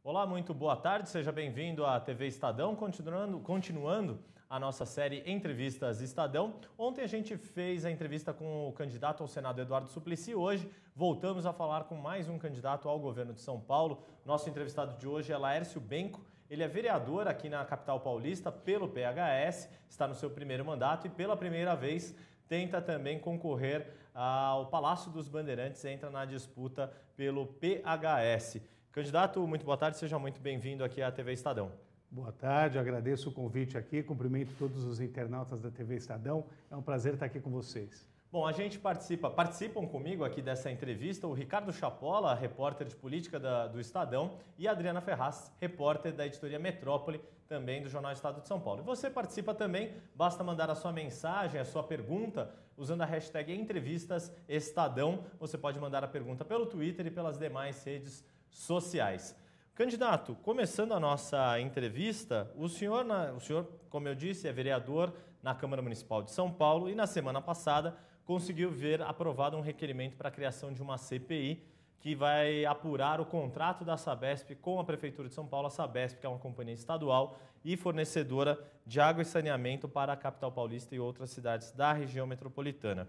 Olá, muito boa tarde, seja bem-vindo à TV Estadão, continuando a nossa série Entrevistas Estadão. Ontem a gente fez a entrevista com o candidato ao Senado, Eduardo Suplicy. Hoje voltamos a falar com mais um candidato ao governo de São Paulo. Nosso entrevistado de hoje é Laércio Benco. Ele é vereador aqui na capital paulista pelo PHS, está no seu primeiro mandato e pela primeira vez tenta também concorrer ao Palácio dos Bandeirantes, entra na disputa pelo PHS. Candidato, muito boa tarde, seja muito bem-vindo aqui à TV Estadão. Boa tarde, agradeço o convite aqui, cumprimento todos os internautas da TV Estadão, é um prazer estar aqui com vocês. Bom, a gente participam comigo aqui dessa entrevista o Ricardo Chapola, repórter de política do Estadão, e a Adriana Ferraz, repórter da editoria Metrópole, também do Jornal Estado de São Paulo. E você participa também, basta mandar a sua mensagem, a sua pergunta, usando a hashtag EntrevistasEstadão. Você pode mandar a pergunta pelo Twitter e pelas demais redes sociais. Candidato, começando a nossa entrevista, o senhor, como eu disse, é vereador na Câmara Municipal de São Paulo e na semana passada conseguiu ver aprovado um requerimento para a criação de uma CPI que vai apurar o contrato da Sabesp com a Prefeitura de São Paulo, a Sabesp, que é uma companhia estadual e fornecedora de água e saneamento para a capital paulista e outras cidades da região metropolitana.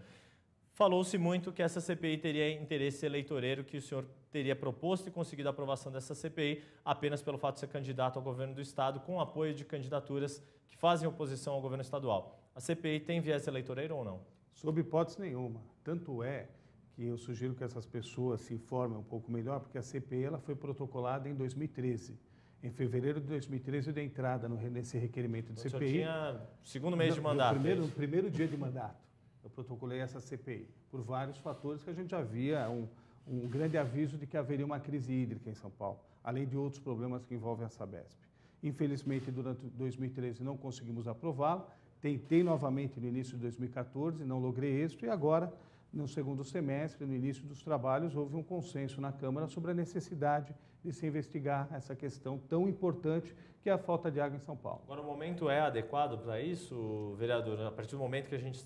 Falou-se muito que essa CPI teria interesse eleitoreiro, que o senhor teria proposto e conseguido a aprovação dessa CPI apenas pelo fato de ser candidato ao governo do Estado, com apoio de candidaturas que fazem oposição ao governo estadual. A CPI tem viés eleitoreiro ou não? Sob hipótese nenhuma. Tanto é que eu sugiro que essas pessoas se informem um pouco melhor, porque a CPI ela foi protocolada em 2013. Em fevereiro de 2013 eu dei entrada nesse requerimento de CPI. O senhor tinha segundo mês de mandato? No primeiro dia de mandato. Eu protocolei essa CPI, por vários fatores que a gente já via um grande aviso de que haveria uma crise hídrica em São Paulo, além de outros problemas que envolvem a Sabesp. Infelizmente, durante 2013 não conseguimos aprová-la, tentei novamente no início de 2014, não logrei êxito e agora, no segundo semestre, no início dos trabalhos, houve um consenso na Câmara sobre a necessidade de se investigar essa questão tão importante que é a falta de água em São Paulo. Agora, o momento é adequado para isso, vereador? A partir do momento que a gente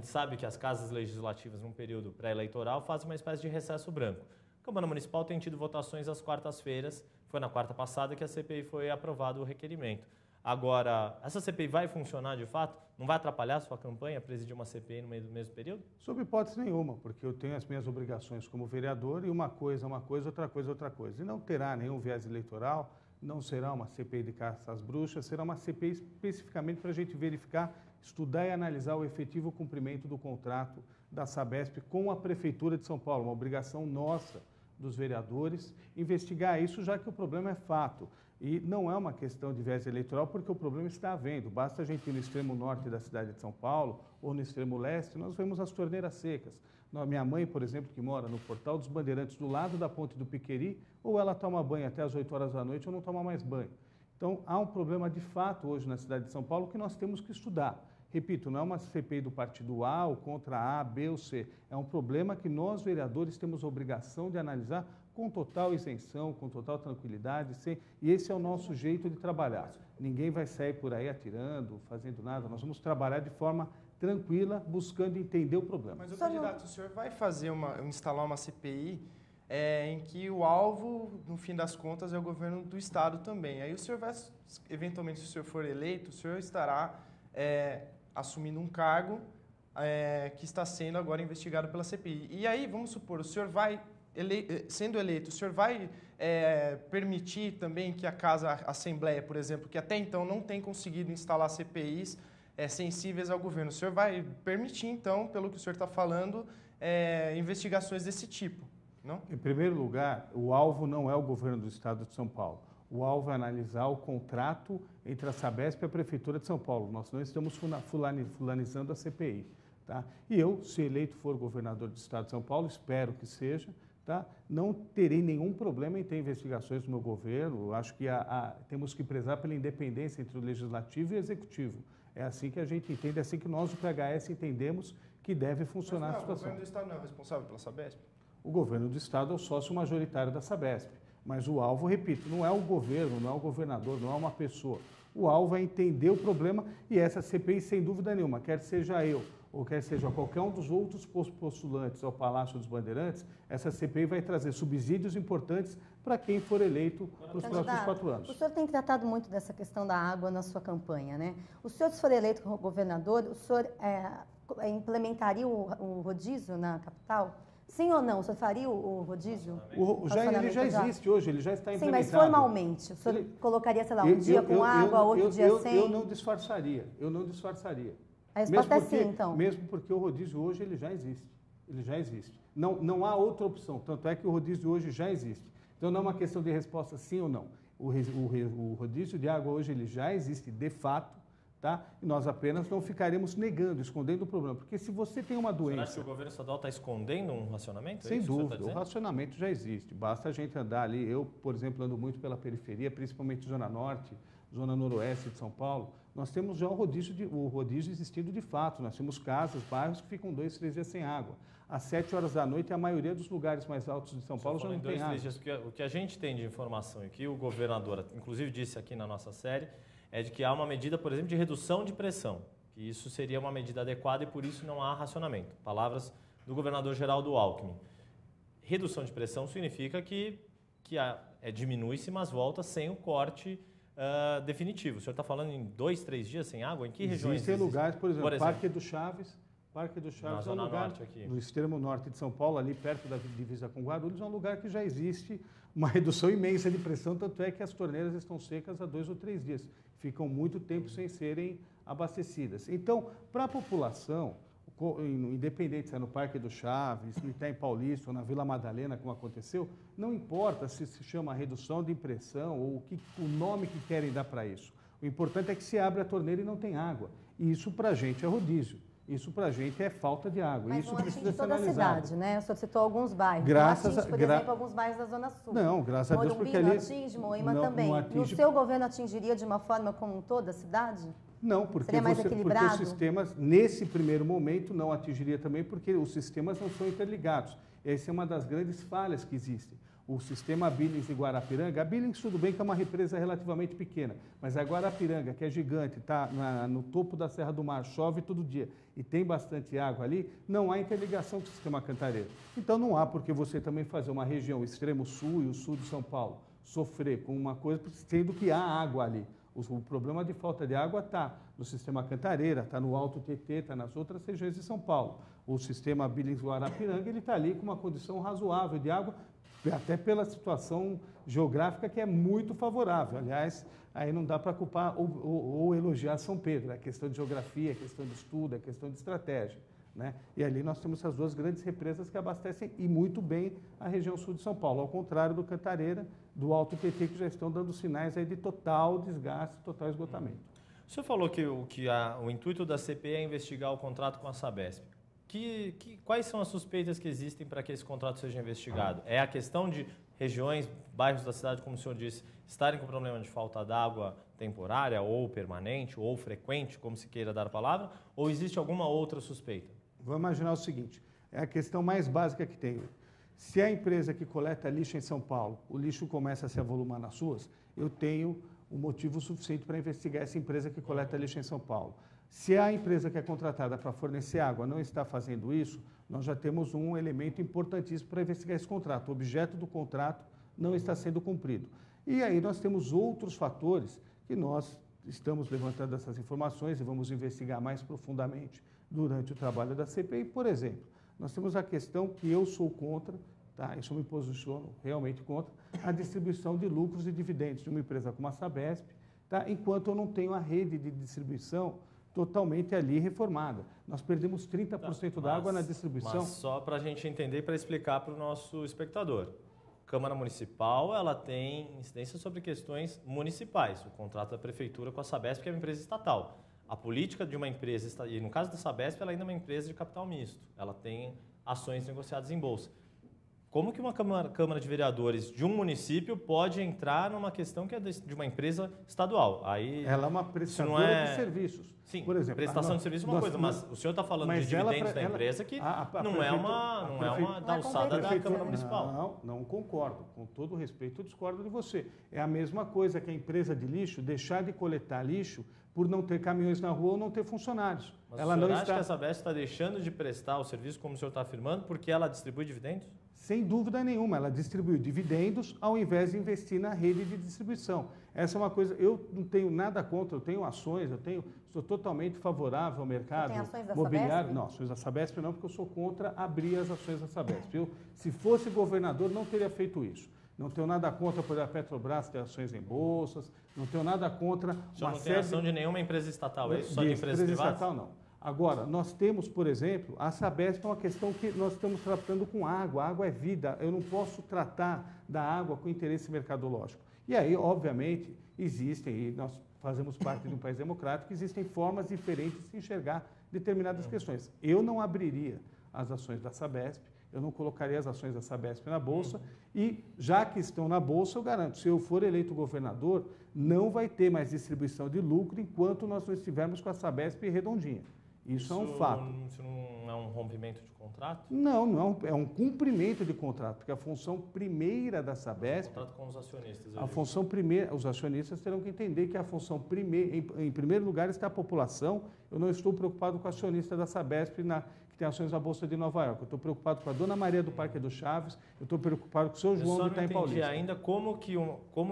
sabe que as casas legislativas, num período pré-eleitoral, fazem uma espécie de recesso branco. A Câmara Municipal tem tido votações às quartas-feiras, foi na quarta passada que a CPI foi aprovado o requerimento. Agora, essa CPI vai funcionar de fato? Não vai atrapalhar a sua campanha, presidir uma CPI no meio do mesmo período? Sob hipótese nenhuma, porque eu tenho as minhas obrigações como vereador e uma coisa, outra coisa. E não terá nenhum viés eleitoral, não será uma CPI de caça às bruxas, será uma CPI especificamente para a gente verificar, estudar e analisar o efetivo cumprimento do contrato da Sabesp com a Prefeitura de São Paulo, uma obrigação nossa dos vereadores, investigar isso, já que o problema é fato. E não é uma questão de viés eleitoral, porque o problema está havendo. Basta a gente ir no extremo norte da cidade de São Paulo ou no extremo leste, nós vemos as torneiras secas. Minha mãe, por exemplo, que mora no Portal dos Bandeirantes, do lado da Ponte do Piqueri, ou ela toma banho até as 8 horas da noite ou não toma mais banho. Então, há um problema de fato hoje na cidade de São Paulo que nós temos que estudar. Repito, não é uma CPI do partido A ou contra A, B ou C. É um problema que nós, vereadores, temos a obrigação de analisar com total isenção, com total tranquilidade, e esse é o nosso jeito de trabalhar. Ninguém vai sair por aí atirando, fazendo nada. Nós vamos trabalhar de forma tranquila, buscando entender o problema. Mas, candidato, o senhor vai instalar uma CPI em que o alvo, no fim das contas, é o governo do Estado também. Aí o senhor vai, eventualmente, se o senhor for eleito, o senhor estará assumindo um cargo que está sendo agora investigado pela CPI. E aí, vamos supor, o senhor vai, sendo eleito, o senhor vai permitir também que a Casa Assembleia, por exemplo, que até então não tem conseguido instalar CPIs sensíveis ao governo, o senhor vai permitir, então, pelo que o senhor está falando, investigações desse tipo, não? Em primeiro lugar, o alvo não é o governo do Estado de São Paulo. O alvo é analisar o contrato entre a Sabesp e a Prefeitura de São Paulo. Nós não estamos fulanizando a CPI. Tá? E eu, se eleito for governador do Estado de São Paulo, espero que seja, tá? Não terei nenhum problema em ter investigações no meu governo. Eu acho que temos que prezar pela independência entre o Legislativo e o Executivo. É assim que a gente entende, é assim que nós, do PHS, entendemos que deve funcionar a situação. O governo do Estado não é responsável pela Sabesp? O governo do Estado é o sócio majoritário da Sabesp. Mas o alvo, repito, não é o governo, não é o governador, não é uma pessoa. O alvo é entender o problema e essa CPI, sem dúvida nenhuma, quer seja eu ou quer seja qualquer um dos outros postulantes ao Palácio dos Bandeirantes, essa CPI vai trazer subsídios importantes para quem for eleito para os próximos 4 anos. O senhor tem tratado muito dessa questão da água na sua campanha, né? O senhor, se for eleito governador, o senhor implementaria o rodízio na capital? Sim ou não? O senhor faria o rodízio? Ele já existe hoje, ele já está implementado. Sim, mas formalmente, o senhor colocaria, sei lá, um dia com água, outro dia sem? Eu não disfarçaria, A resposta é sim, então. Mesmo porque o rodízio hoje ele já existe. Não há outra opção, tanto é que o rodízio hoje já existe. Então não é uma questão de resposta sim ou não. O rodízio de água hoje ele já existe de fato. Tá? E nós apenas não ficaremos negando, escondendo o problema. Porque se você tem uma doença... Você acha que o governo estadual está escondendo um racionamento? Sem dúvida, o racionamento já existe. Basta a gente andar ali. Eu, por exemplo, ando muito pela periferia, principalmente Zona Norte, Zona Noroeste de São Paulo. Nós temos já o rodízio existindo de fato. Nós temos casas, bairros que ficam 2, 3 dias sem água. Às 7 horas da noite, a maioria dos lugares mais altos de São Paulo já não tem água. O que a gente tem de informação e que o governador, inclusive, disse aqui na nossa série, é de que há uma medida, por exemplo, de redução de pressão, que isso seria uma medida adequada e por isso não há racionamento. Palavras do governador Geraldo Alckmin. Redução de pressão significa que diminui-se, mas volta sem o corte definitivo. O senhor está falando em 2, 3 dias sem água? Em que regiões? Existem lugares, por exemplo, Parque do Chaves é um lugar no extremo norte de São Paulo, ali perto da divisa com Guarulhos, é um lugar que já existe uma redução imensa de pressão, tanto é que as torneiras estão secas há 2 ou 3 dias. Ficam muito tempo sem serem abastecidas. Então, para a população, independente se é no Parque do Chaves, no Itaim Paulista ou na Vila Madalena, como aconteceu, não importa se chama redução de pressão ou o nome que querem dar para isso. O importante é que se abre a torneira e não tem água. E isso, para a gente, é rodízio. Isso, para a gente, é falta de água. Mas isso não precisa ser toda analisado. A cidade, né? O senhor citou alguns bairros. Graças não atinge, por exemplo, alguns bairros da Zona Sul. Não, graças a Deus, porque ali... Morumbi não atinge, Moema também. No seu governo atingiria de uma forma como toda a cidade? Não, porque os sistemas, nesse primeiro momento, não atingiria também, porque os sistemas não são interligados. Essa é uma das grandes falhas que existem. O sistema Billings e Guarapiranga, a Billings tudo bem que é uma represa relativamente pequena, mas a Guarapiranga, que é gigante, está no topo da Serra do Mar, chove todo dia e tem bastante água ali, não há interligação com o sistema Cantareira. Então não há porque você também fazer uma região, o extremo sul e o sul de São Paulo, sofrer com uma coisa, sendo que há água ali. O problema de falta de água está no sistema Cantareira, está no Alto Tietê, está nas outras regiões de São Paulo. O sistema Billings-Guarapiranga, ele está ali com uma condição razoável de água, até pela situação geográfica que é muito favorável. Aliás, aí não dá para culpar ou elogiar São Pedro. É questão de geografia, é questão de estudo, é questão de estratégia. Né? E ali nós temos as 2 grandes represas que abastecem e muito bem a região sul de São Paulo, ao contrário do Cantareira, do Alto Tietê, que já estão dando sinais aí de total desgaste, total esgotamento. O senhor falou que o intuito da CPI é investigar o contrato com a Sabesp. Quais são as suspeitas que existem para que esse contrato seja investigado? É a questão de regiões, bairros da cidade, como o senhor disse, estarem com problema de falta d'água temporária ou permanente ou frequente, como se queira dar a palavra, ou existe alguma outra suspeita? Vamos imaginar o seguinte, é a questão mais básica que tem. Se a empresa que coleta lixo em São Paulo, o lixo começa a se avolumar nas ruas, eu tenho um motivo suficiente para investigar essa empresa que coleta lixo em São Paulo. Se a empresa que é contratada para fornecer água não está fazendo isso, nós já temos um elemento importantíssimo para investigar esse contrato. O objeto do contrato não está sendo cumprido. E aí nós temos outros fatores que nós estamos levantando essas informações e vamos investigar mais profundamente durante o trabalho da CPI. Por exemplo, nós temos a questão que eu sou contra, tá? Isso eu me posiciono realmente contra, a distribuição de lucros e dividendos de uma empresa como a Sabesp, tá? Enquanto eu não tenho a rede de distribuição totalmente ali reformada. Nós perdemos 30% da água na distribuição. Mas só para a gente entender e para explicar para o nosso espectador. Câmara Municipal, ela tem incidência sobre questões municipais. O contrato da Prefeitura com a Sabesp, que é uma empresa estatal. A política de uma empresa, e no caso da Sabesp, ela ainda é uma empresa de capital misto. Ela tem ações negociadas em bolsa. Como que uma Câmara de Vereadores de um município pode entrar numa questão que é de uma empresa estadual? Aí, ela é uma prestadora de serviços. Sim, por exemplo, prestação de serviço é uma coisa, mas o senhor está falando de dividendos da empresa que não é uma da alçada da Câmara Municipal. Não concordo. Com todo respeito, eu discordo de você. É a mesma coisa que a empresa de lixo deixar de coletar lixo por não ter caminhões na rua ou não ter funcionários. Mas ela o senhor acha que a Sabesp está deixando de prestar o serviço, como o senhor está afirmando, porque ela distribui dividendos? Sem dúvida nenhuma, ela distribuiu dividendos ao invés de investir na rede de distribuição. Essa é uma coisa, eu não tenho nada contra, eu tenho ações, sou totalmente favorável ao mercado imobiliário. Sabesp? Não, ações da Sabesp não, porque eu sou contra abrir as ações da Sabesp. Se fosse governador, não teria feito isso. Não tenho nada contra, por exemplo, a Petrobras ter ações em bolsas, não tenho nada contra... Já não tem ação de nenhuma empresa estatal, é isso? Só de empresas privadas? Estatal, não. Agora, nós temos, por exemplo, a Sabesp é uma questão que nós estamos tratando com água. A água é vida. Eu não posso tratar da água com interesse mercadológico. E aí, obviamente, existem, e nós fazemos parte de um país democrático, existem formas diferentes de se enxergar determinadas questões. Eu não abriria as ações da Sabesp, eu não colocaria as ações da Sabesp na Bolsa, e já que estão na Bolsa, eu garanto, se eu for eleito governador, não vai ter mais distribuição de lucro enquanto nós não estivermos com a Sabesp redondinha. Isso é um fato. Isso não é um rompimento de contrato? Não, é um cumprimento de contrato, porque a função primeira da Sabesp... Contrato com os acionistas. A função primeira, os acionistas terão que entender que a função primeira, em primeiro lugar está a população. Eu não estou preocupado com o acionista da Sabesp, que tem ações na Bolsa de Nova York. Eu estou preocupado com a Dona Maria do Parque do Chaves, eu estou preocupado com o seu João do Itaim Paulista. Eu só não entendi ainda como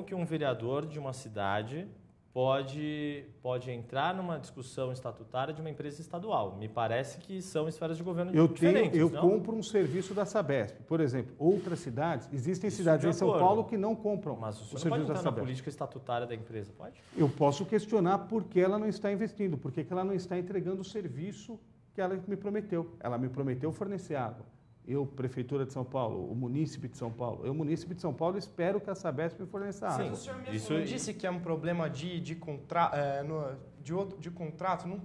que um vereador de uma cidade pode entrar numa discussão estatutária de uma empresa estadual. Me parece que são esferas de governo diferentes. Eu compro um serviço da Sabesp. Por exemplo, outras cidades, existem cidades em São Paulo que não compram Mas o serviço senhor pode da entrar na Sabesp. política estatutária da empresa, pode? Eu posso questionar por que ela não está investindo, por que ela não está entregando o serviço que ela me prometeu. Ela me prometeu fornecer água. Eu, Prefeitura de São Paulo, o munícipe de São Paulo. Eu, munícipe de São Paulo, espero que a Sabesp me forneça água. Sim, o senhor mesmo não disse que é um problema de contrato.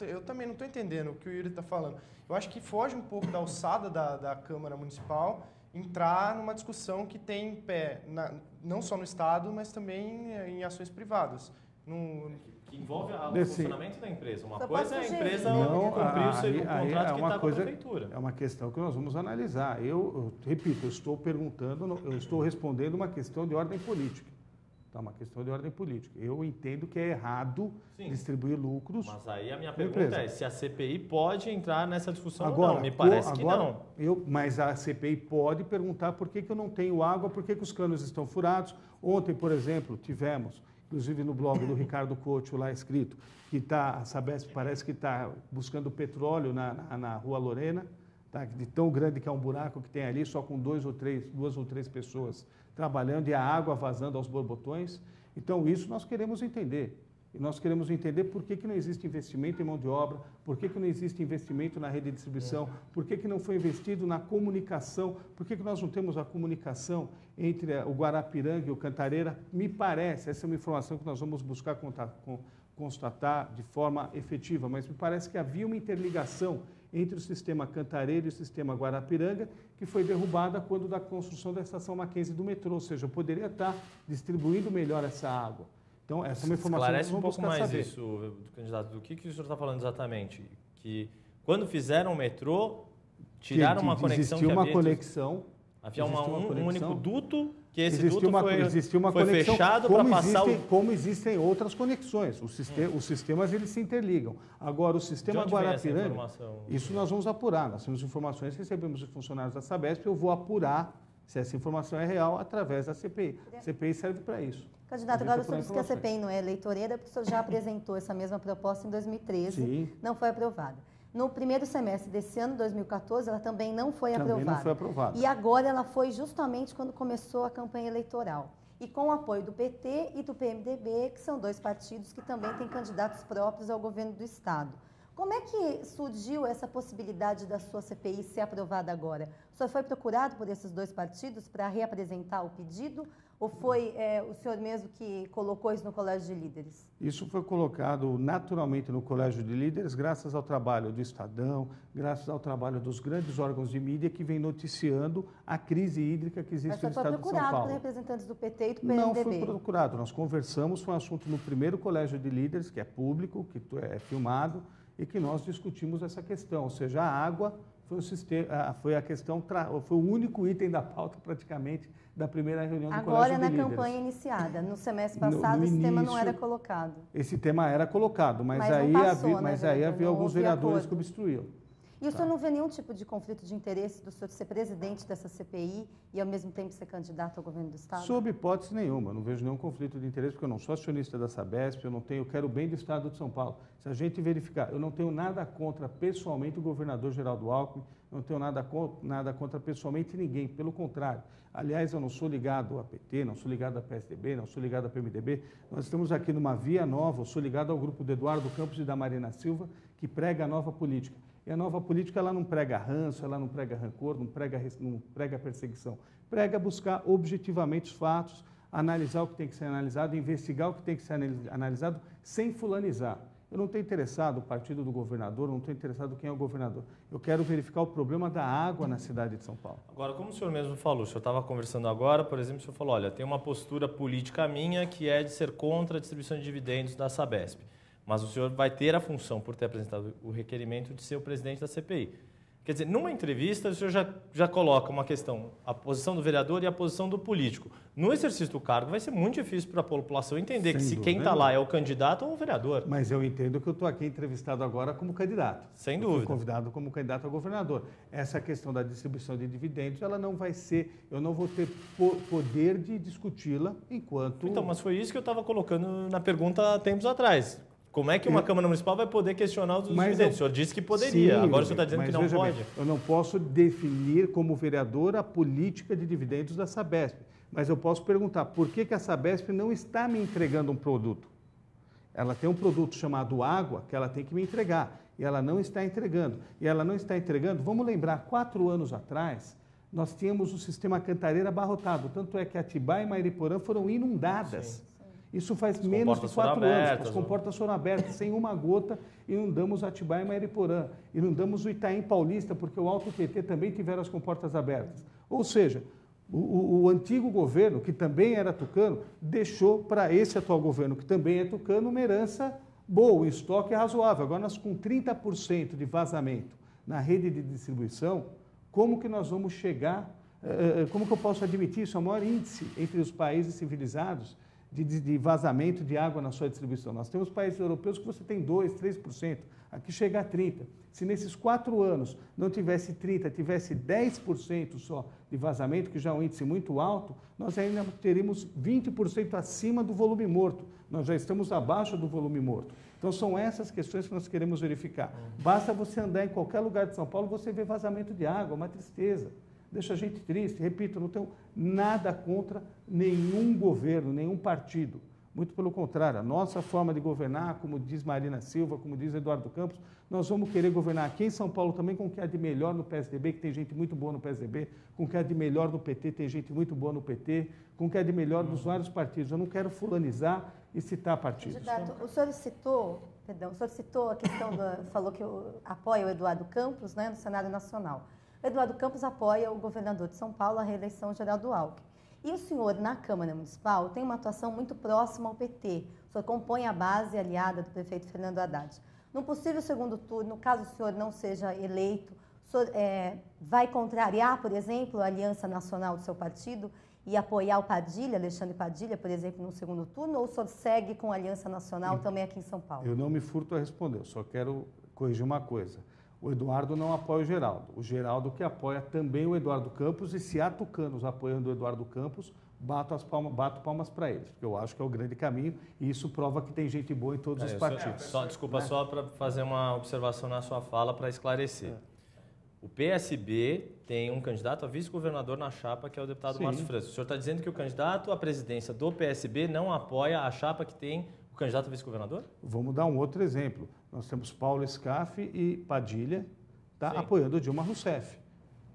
Eu também não estou entendendo o que o Yuri está falando. Eu acho que foge um pouco da alçada da Câmara Municipal entrar numa discussão que tem em pé, não só no Estado, mas também em ações privadas. Que envolve o funcionamento da empresa. Uma coisa é a empresa não, cumprir o contrato que está com a prefeitura. É uma questão que nós vamos analisar. Eu repito, eu estou respondendo uma questão de ordem política. Tá, uma questão de ordem política. Eu entendo que é errado distribuir lucros. Mas aí a minha pergunta é se a CPI pode entrar nessa discussão ou não. Me parece que não. Mas a CPI pode perguntar por que eu não tenho água, por que os canos estão furados. Ontem, por exemplo, tivemos... Inclusive no blog do Ricardo Couto, lá escrito, que a Sabesp parece que está buscando petróleo na Rua Lorena, tá? De tão grande que é um buraco que tem ali, só com duas ou três pessoas trabalhando e a água vazando aos borbotões. Então, isso nós queremos entender. E nós queremos entender por que não existe investimento em mão de obra, por que não existe investimento na rede de distribuição, por que não foi investido na comunicação, por que nós não temos a comunicação entre o Guarapiranga e o Cantareira. Me parece, essa é uma informação que nós vamos buscar constatar de forma efetiva, mas me parece que havia uma interligação entre o sistema Cantareira e o sistema Guarapiranga, que foi derrubada quando da construção da estação Mackenzie do metrô, ou seja, eu poderia estar distribuindo melhor essa água. Então, essa é uma informação Esclarece que nós vamos buscar um pouco mais saber. isso, candidato. Do que o senhor está falando exatamente? Que quando fizeram o metrô, tiraram uma conexão existiu que uma havia... conexão. Havia um único duto, que esse existiu duto foi fechado para passar como existem outras conexões. Os sistemas eles se interligam. Agora, o sistema Guarapiranga, isso nós vamos apurar. Nós temos informações, recebemos de funcionários da Sabesp, eu vou apurar se essa informação é real através da CPI. A CPI serve para isso. Candidato, agora o senhor disse que a CPI não é eleitoreira, porque o senhor já apresentou essa mesma proposta em 2013, Sim. Não foi aprovada. No primeiro semestre desse ano, 2014, ela também não foi aprovada. Também não foi aprovada. E agora ela foi justamente quando começou a campanha eleitoral. E com o apoio do PT e do PMDB, que são dois partidos que também têm candidatos próprios ao governo do Estado. Como é que surgiu essa possibilidade da sua CPI ser aprovada agora? O senhor foi procurado por esses dois partidos para reapresentar o pedido? Ou foi o senhor mesmo que colocou isso no Colégio de Líderes? Isso foi colocado naturalmente no Colégio de Líderes, graças ao trabalho do Estadão, graças ao trabalho dos grandes órgãos de mídia que vem noticiando a crise hídrica que existe no Estado de São Paulo. Mas foi procurado por representantes do PT e do PMDB? Não foi procurado. Nós conversamos, foi um assunto no primeiro Colégio de Líderes, que é público, que é filmado, e que nós discutimos essa questão. Ou seja, a água foi o único item da pauta praticamente da primeira reunião do Colégio de Líderes. Agora na campanha iniciada, no semestre passado, esse tema não era colocado. Esse tema era colocado, mas aí havia alguns vereadores que obstruíam. E o senhor não vê nenhum tipo de conflito de interesse do senhor ser presidente dessa CPI e, ao mesmo tempo, ser candidato ao governo do Estado? Sob hipótese nenhuma, não vejo nenhum conflito de interesse, porque eu não sou acionista da Sabesp, eu quero o bem do Estado de São Paulo. Se a gente verificar, eu não tenho nada contra pessoalmente o governador Geraldo Alckmin, não tenho nada contra pessoalmente ninguém, pelo contrário. Aliás, eu não sou ligado à PT, não sou ligado à PSDB, não sou ligado à PMDB. Nós estamos aqui numa via nova, eu sou ligado ao grupo do Eduardo Campos e da Marina Silva, que prega a nova política. E a nova política, ela não prega ranço, ela não prega rancor, não prega perseguição. Prega buscar objetivamente os fatos, analisar o que tem que ser analisado, investigar o que tem que ser analisado, sem fulanizar. Eu não estou interessado no partido do governador, não estou interessado em quem é o governador. Eu quero verificar o problema da água na cidade de São Paulo. Agora, como o senhor mesmo falou, o senhor estava conversando agora, por exemplo, o senhor falou, olha, tem uma postura política minha que é de ser contra a distribuição de dividendos da Sabesp. Mas o senhor vai ter a função, por ter apresentado o requerimento, de ser o presidente da CPI. Quer dizer, numa entrevista, o senhor já coloca uma questão, a posição do vereador e a posição do político. No exercício do cargo, vai ser muito difícil para a população entender que se quem está lá é o candidato ou o vereador. Mas eu entendo que eu estou aqui entrevistado agora como candidato. Sem dúvida. Fui convidado como candidato a governador. Essa questão da distribuição de dividendos, ela não vai ser, eu não vou ter poder de discuti-la enquanto... Então, mas foi isso que eu estava colocando na pergunta há tempos atrás. Como é que uma Câmara Municipal vai poder questionar os dividendos? O senhor disse que poderia, agora o senhor está dizendo que não pode. Eu não posso definir como vereador a política de dividendos da Sabesp, mas eu posso perguntar por que a Sabesp não está me entregando um produto. Ela tem um produto chamado água que ela tem que me entregar e ela não está entregando. E ela não está entregando, vamos lembrar, 4 anos atrás, nós tínhamos o sistema Cantareira abarrotado, tanto é que Atibaia e Mariporã foram inundadas. Sim. Isso faz menos de 4 anos. As comportas foram abertas, sem uma gota, inundamos Atibaia e Mariporã. Inundamos o Itaim Paulista, porque o Alto PT também tiveram as comportas abertas. Ou seja, o antigo governo, que também era tucano, deixou para esse atual governo, que também é tucano, uma herança boa, o estoque é razoável. Agora, nós com 30% de vazamento na rede de distribuição, como que nós vamos chegar, como que eu posso admitir isso? É o maior índice entre os países civilizados de vazamento de água na sua distribuição. Nós temos países europeus que você tem 2%, 3%, aqui chega a 30%. Se nesses 4 anos não tivesse 30%, tivesse 10% só de vazamento, que já é um índice muito alto, nós ainda teríamos 20% acima do volume morto. Nós já estamos abaixo do volume morto. Então, são essas questões que nós queremos verificar. Basta você andar em qualquer lugar de São Paulo, você vê vazamento de água, uma tristeza. Deixa a gente triste. Repito, não tenho nada contra nenhum governo, nenhum partido. Muito pelo contrário, a nossa forma de governar, como diz Marina Silva, como diz Eduardo Campos, nós vamos querer governar aqui em São Paulo também com o que há de melhor no PSDB, que tem gente muito boa no PSDB, com o que há de melhor no PT, tem gente muito boa no PT, com o que há de melhor nos vários partidos. Eu não quero fulanizar e citar partidos. Candidato, o senhor citou a questão, falou que apoia o Eduardo Campos, né, no cenário nacional. O Eduardo Campos apoia o governador de São Paulo, a reeleição Geraldo Alckmin. E o senhor, na Câmara Municipal, tem uma atuação muito próxima ao PT. O senhor compõe a base aliada do prefeito Fernando Haddad. Num possível segundo turno, caso o senhor não seja eleito, o senhor vai contrariar, por exemplo, a aliança nacional do seu partido e apoiar o Padilha, Alexandre Padilha, por exemplo, no segundo turno, ou o senhor segue com a aliança nacional também aqui em São Paulo? Eu não me furto a responder, eu só quero corrigir uma coisa. O Eduardo não apoia o Geraldo. O Geraldo que apoia também o Eduardo Campos, e se há tucanos apoiando o Eduardo Campos, bato palmas para eles, porque eu acho que é o grande caminho e isso prova que tem gente boa em todos os partidos. Só para fazer uma observação na sua fala para esclarecer. O PSB tem um candidato a vice-governador na chapa, que é o deputado Márcio França. O senhor está dizendo que o candidato à presidência do PSB não apoia a chapa que tem o candidato a vice-governador? Vamos dar um outro exemplo. Nós temos Paulo Scaff e Padilha apoiando Dilma Rousseff.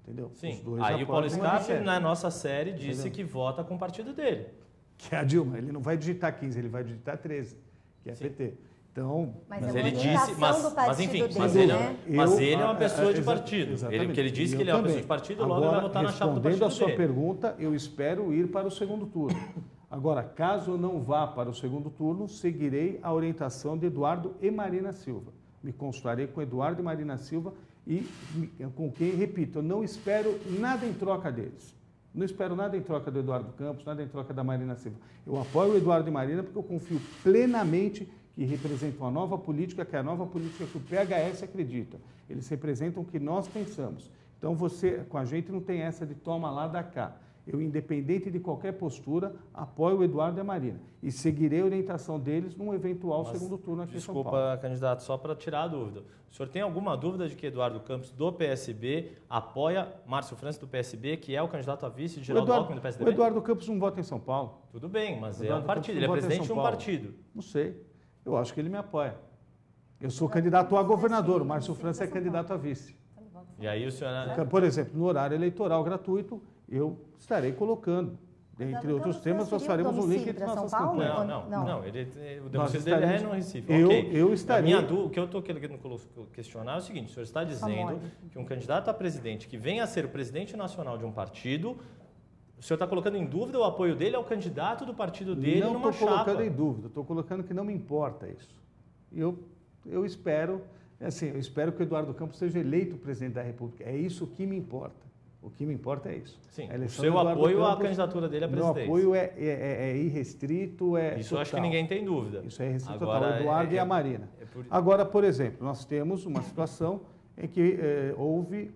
Entendeu? Sim. Os dois aí o Paulo Scaff, na nossa série, disse que vota com o partido dele. Que é a Dilma. Ele não vai digitar 15, ele vai digitar 13, que é PT. Então, mas ele disse, mas enfim, ele é uma pessoa de partido. Porque ele disse que ele é uma pessoa de partido, logo ele vai votar na chapa do partido dele. Respondendo a sua pergunta, eu espero ir para o segundo turno. Agora, caso eu não vá para o segundo turno, seguirei a orientação de Eduardo e Marina Silva. Me consultarei com Eduardo e Marina Silva e com quem, repito, eu não espero nada em troca deles. Não espero nada em troca do Eduardo Campos, nada em troca da Marina Silva. Eu apoio o Eduardo e Marina porque eu confio plenamente que representam a nova política, que é a nova política que o PHS acredita. Eles representam o que nós pensamos. Então, você, com a gente, não tem essa de toma lá, dá cá. Eu, independente de qualquer postura, apoio o Eduardo e a Marina. E seguirei a orientação deles num eventual segundo turno aqui em São Paulo. Desculpa, candidato, só para tirar a dúvida. O senhor tem alguma dúvida de que Eduardo Campos, do PSB, apoia Márcio França, do PSB, que é o candidato a vice de Geraldo Alckmin, do PSDB? O Eduardo Campos não vota em São Paulo. Tudo bem, mas é um partido, ele é presidente de um partido. Não sei. Eu acho que ele me apoia. Eu sou candidato a governador, o Márcio França é candidato a vice. E aí o senhor... Por exemplo, no horário eleitoral gratuito, eu estarei colocando, entre outros temas, nós faremos um link entre nossas campanhas. Não, o domicílio dele é no Recife. Eu estarei... O que eu estou querendo questionar é o seguinte, o senhor está dizendo que um candidato a presidente que venha a ser o presidente nacional de um partido, o senhor está colocando em dúvida o apoio dele ao candidato do partido dele numa chapa? Não estou colocando em dúvida, estou colocando que não me importa isso. Eu espero, assim, eu espero que o Eduardo Campos seja eleito presidente da República. É isso que me importa. O que me importa é isso. Sim, o seu apoio à candidatura dele à presidência. Meu apoio é irrestrito, isso total. Eu acho que ninguém tem dúvida. Isso é irrestrito total, o Eduardo e a Marina. Agora, por exemplo, nós temos uma situação em que houve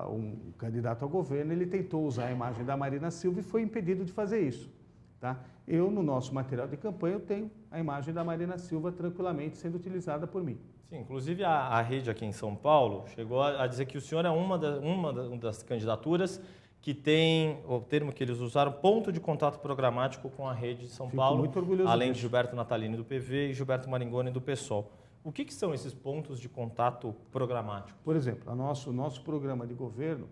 um candidato ao governo, ele tentou usar a imagem da Marina Silva e foi impedido de fazer isso. Tá? Eu, no nosso material de campanha, eu tenho a imagem da Marina Silva tranquilamente sendo utilizada por mim. Sim, inclusive a rede aqui em São Paulo chegou a dizer que o senhor é uma das candidaturas que tem, o termo que eles usaram, ponto de contato programático com a rede de São Paulo, muito orgulhoso além disso. de Gilberto Natalini do PV e Gilberto Maringoni do PSOL. O que são esses pontos de contato programático? Por exemplo, o nosso programa de governo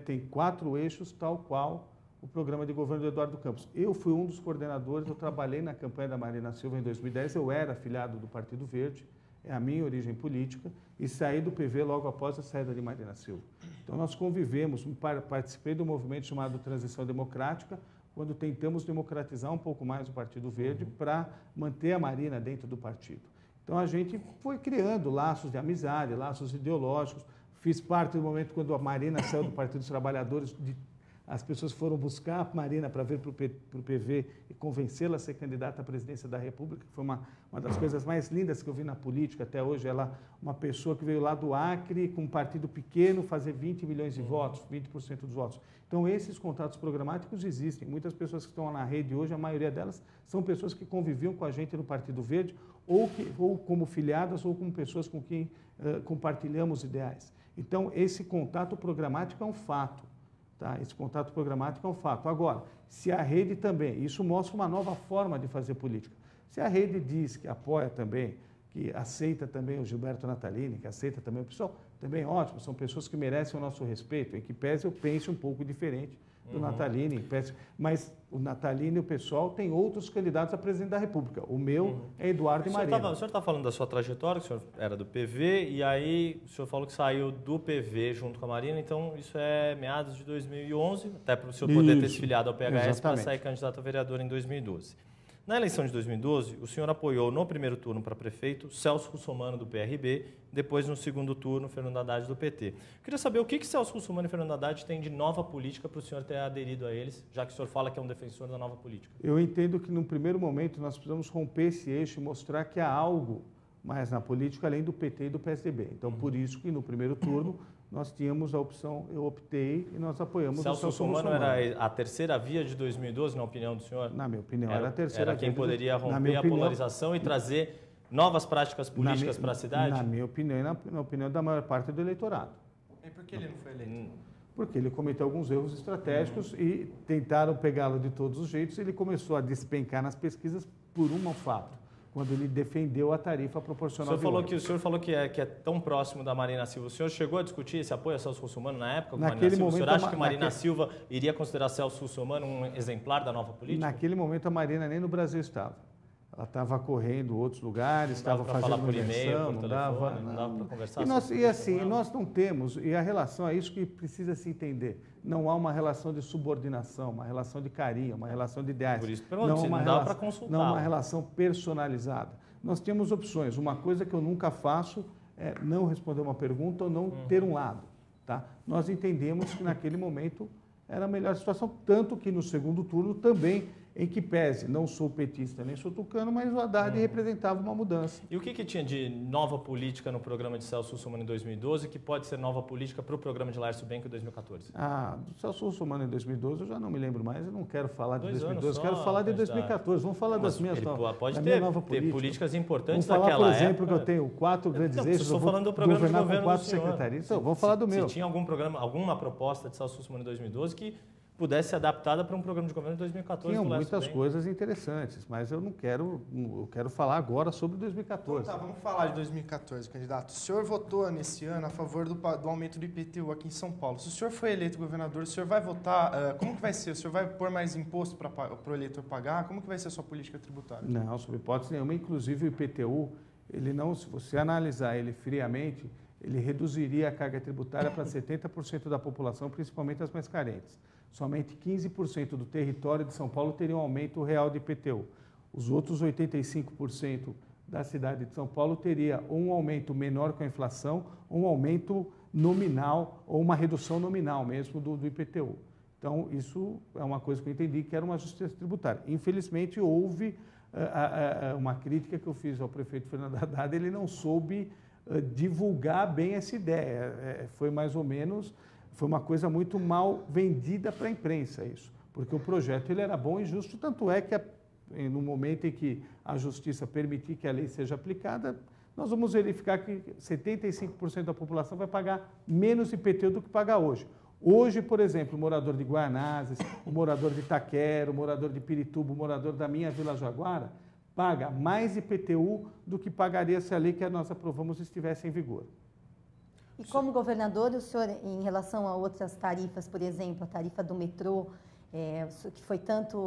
tem 4 eixos, tal qual o programa de governo do Eduardo Campos. Eu fui um dos coordenadores, eu trabalhei na campanha da Marina Silva em 2010, eu era afiliado do Partido Verde, é a minha origem política, e saí do PV logo após a saída de Marina Silva. Então, nós convivemos, participei do movimento chamado Transição Democrática, quando tentamos democratizar um pouco mais o Partido Verde para manter a Marina dentro do partido. Então, a gente foi criando laços de amizade, laços ideológicos. Fiz parte do momento quando a Marina saiu do Partido dos Trabalhadores, as pessoas foram buscar a Marina para vir para o PV e convencê-la a ser candidata à presidência da República, que foi uma das coisas mais lindas que eu vi na política até hoje. Ela, uma pessoa que veio lá do Acre, com um partido pequeno, fazer 20 milhões de votos, 20% dos votos. Então, esses contatos programáticos existem. Muitas pessoas que estão na rede hoje, a maioria delas são pessoas que conviviam com a gente no Partido Verde, ou como filiadas, ou como pessoas com quem compartilhamos ideais. Então, esse contato programático é um fato. Tá? Esse contato programático é um fato. Agora, se a rede também, isso mostra uma nova forma de fazer política. Se a rede diz que apoia também, que aceita também o Gilberto Natalini, que aceita também o pessoal, também ótimo, são pessoas que merecem o nosso respeito, em que pese eu pense um pouco diferente do Natalini, mas o Natalini e o pessoal têm outros candidatos a presidente da República. O meu é Eduardo e Marina. O senhor está falando da sua trajetória, o senhor era do PV, e aí o senhor falou que saiu do PV junto com a Marina, então isso é meados de 2011, até para o senhor poder ter se filiado ao PHS para sair candidato a vereador em 2012. Na eleição de 2012, o senhor apoiou no primeiro turno para prefeito Celso Russomano, do PRB, depois no segundo turno, Fernando Haddad, do PT. Eu queria saber o que Celso Russomano e Fernando Haddad têm de nova política para o senhor ter aderido a eles, já que o senhor fala que é um defensor da nova política. Eu entendo que, num primeiro momento, nós precisamos romper esse eixo e mostrar que há algo mais na política além do PT e do PSDB. Então, por isso que, no primeiro turno, nós tínhamos a opção, eu optei e nós apoiamos o Celso Russomano. Era a terceira via de 2012, na opinião do senhor? Na minha opinião, era a terceira via. Era quem poderia romper a polarização e trazer novas práticas políticas para a cidade? Na minha opinião e na opinião da maior parte do eleitorado. E por que ele não foi eleito? Porque ele cometeu alguns erros estratégicos e tentaram pegá-lo de todos os jeitos. Ele começou a despencar nas pesquisas por um fato, quando ele defendeu a tarifa proporcional. O senhor falou que é tão próximo da Marina Silva. O senhor chegou a discutir esse apoio a Celso Russomano na época? Naquele momento, o senhor acha que Marina Silva iria considerar Celso Russomano um exemplar da nova política? Naquele momento, a Marina nem no Brasil estava. Ela estava correndo outros lugares, estava fazendo por e-mail, por não dava para conversar. Nós não temos, e a relação é isso que precisa se entender. Não há uma relação de subordinação, uma relação de carinho, uma relação de ideais. Por isso, não dá para consultar. Não uma relação personalizada. Nós temos opções. Uma coisa que eu nunca faço é não responder uma pergunta ou não ter um lado. Tá? Nós entendemos que naquele momento era a melhor situação, tanto que no segundo turno também em que pese, não sou petista nem sou tucano, mas o Haddad representava uma mudança. E o que tinha de nova política no programa de Celso Russomano em 2012 que pode ser nova política para o programa de Laércio Benck em 2014? Do Celso Russomano em 2012 eu já não me lembro mais, eu não quero falar de 2012, só, quero falar de 2014. Vamos falar das minhas pode ter nova política. Políticas importantes daquela época. Vamos falar, por exemplo, época. que eu tenho 4 grandes eixos, estou falando do programa de governo com 4 secretarias. Então, vamos falar do meu. Se tinha algum programa, alguma proposta de Celso Russomano em 2012 que pudesse ser adaptada para um programa de governo de 2014. Tinham muitas coisas interessantes, mas eu quero falar agora sobre 2014. Então, vamos falar de 2014, candidato. O senhor votou nesse ano a favor do aumento do IPTU aqui em São Paulo. Se o senhor foi eleito governador, o senhor vai votar, como que vai ser? O senhor vai pôr mais imposto para o eleitor pagar? Como que vai ser a sua política tributária? Não, sob hipótese nenhuma. Inclusive o IPTU, ele não, se você analisar ele friamente, ele reduziria a carga tributária para 70% da população, principalmente as mais carentes. Somente 15% do território de São Paulo teria um aumento real de IPTU. Os outros 85% da cidade de São Paulo teria ou um aumento menor com a inflação, ou um aumento nominal, ou uma redução nominal mesmo do IPTU. Então, isso é uma coisa que eu entendi que era uma justiça tributária. Infelizmente, houve uma crítica que eu fiz ao prefeito Fernando Haddad, ele não soube divulgar bem essa ideia. Foi mais ou menos... Foi uma coisa muito mal vendida para a imprensa isso, porque o projeto ele era bom e justo, tanto é que no momento em que a justiça permitir que a lei seja aplicada, nós vamos verificar que 75% da população vai pagar menos IPTU do que paga hoje. Hoje, por exemplo, o morador de Guaianazes, o morador de Itaquera, o morador de Pirituba, o morador da minha Vila Jaguara, paga mais IPTU do que pagaria se a lei que nós aprovamos estivesse em vigor. E como governador, o senhor, em relação a outras tarifas, por exemplo, a tarifa do metrô, que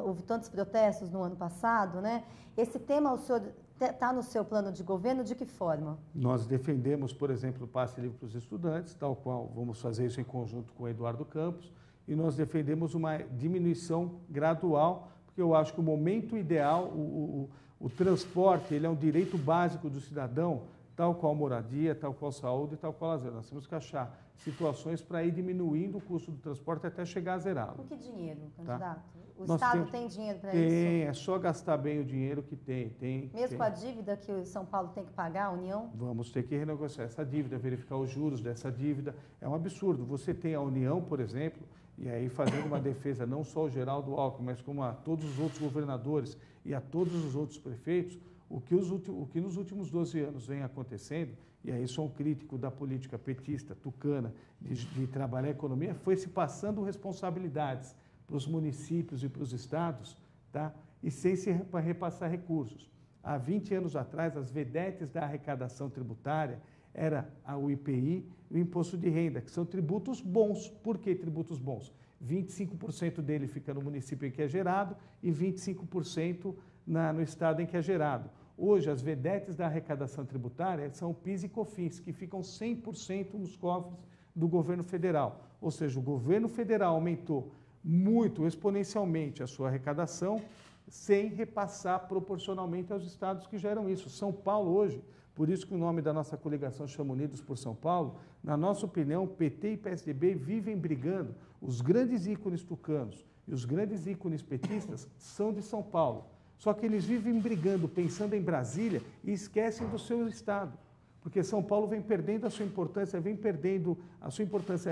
houve tantos protestos no ano passado, né? Esse tema, o senhor está no seu plano de governo, de que forma? Nós defendemos, por exemplo, o passe livre para os estudantes, tal qual vamos fazer isso em conjunto com o Eduardo Campos, e nós defendemos uma diminuição gradual, porque eu acho que o momento ideal, o transporte, ele é um direito básico do cidadão, tal qual moradia, tal qual saúde, tal qual lazer. Nós temos que achar situações para ir diminuindo o custo do transporte até chegar a zerá-lo. Com que dinheiro, candidato? Tá? O Estado tem dinheiro para isso? Tem, é só gastar bem o dinheiro que tem. Mesmo com a dívida que o São Paulo tem que pagar, a União? Vamos ter que renegociar essa dívida, verificar os juros dessa dívida. É um absurdo. Você tem a União, por exemplo, e aí fazendo uma defesa não só ao Geraldo Alckmin, mas como a todos os outros governadores e a todos os outros prefeitos, o que nos últimos 12 anos vem acontecendo, e aí sou um crítico da política petista, tucana, de trabalhar a economia, foi se passando responsabilidades para os municípios e para os estados, tá? E sem se repassar recursos. Há 20 anos atrás, as vedetes da arrecadação tributária era o IPI e o Imposto de Renda, que são tributos bons. Por que tributos bons? 25% dele fica no município em que é gerado e 25% no estado em que é gerado. Hoje, as vedetes da arrecadação tributária são o PIS e COFINS, que ficam 100% nos cofres do governo federal. Ou seja, o governo federal aumentou muito, exponencialmente, a sua arrecadação, sem repassar proporcionalmente aos estados que geram isso. São Paulo, hoje, por isso que o nome da nossa coligação chama Unidos por São Paulo, na nossa opinião, PT e PSDB vivem brigando. Os grandes ícones tucanos e os grandes ícones petistas são de São Paulo. Só que eles vivem brigando, pensando em Brasília e esquecem do seu estado. Porque São Paulo vem perdendo a sua importância,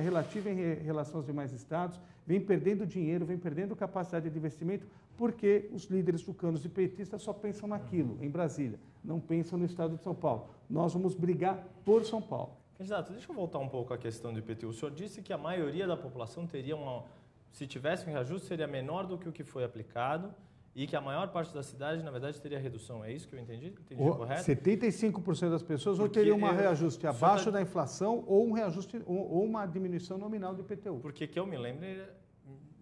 relativa em relação aos demais estados, vem perdendo dinheiro, vem perdendo capacidade de investimento, porque os líderes tucanos e petistas só pensam naquilo, em Brasília, não pensam no estado de São Paulo. Nós vamos brigar por São Paulo. Candidato, deixa eu voltar um pouco à questão do IPTU. O senhor disse que a maioria da população teria se tivesse um reajuste, seria menor do que o que foi aplicado, e que a maior parte da cidade, na verdade, teria redução. É isso que eu entendi? Entendi correto? 75% das pessoas ou teriam um reajuste abaixo da inflação ou um reajuste ou uma diminuição nominal do IPTU. Porque que eu me lembro,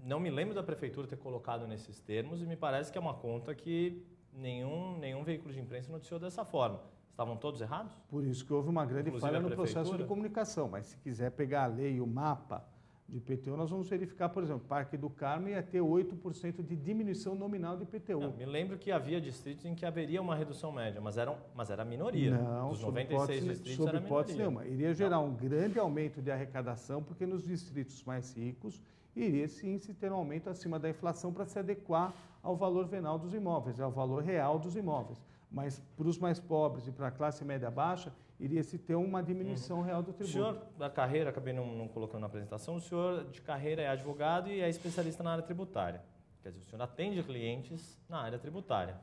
não me lembro da prefeitura ter colocado nesses termos e me parece que é uma conta que nenhum veículo de imprensa noticiou dessa forma. Estavam todos errados? Por isso que houve uma grande falha no processo de comunicação. Mas se quiser pegar a lei e o mapa de IPTU, nós vamos verificar, por exemplo, Parque do Carmo ia ter 8% de diminuição nominal de IPTU. Não, me lembro que havia distritos em que haveria uma redução média, mas era a minoria. Não, dos 96 distritos era a minoria. Nenhuma. Iria gerar um grande aumento de arrecadação, porque nos distritos mais ricos iria sim se ter um aumento acima da inflação para se adequar ao valor venal dos imóveis, ao valor real dos imóveis. Mas para os mais pobres e para a classe média baixa, iria se ter uma diminuição real do tributo. O senhor da carreira, acabei não colocando na apresentação, o senhor de carreira é advogado e é especialista na área tributária. Quer dizer, o senhor atende clientes na área tributária.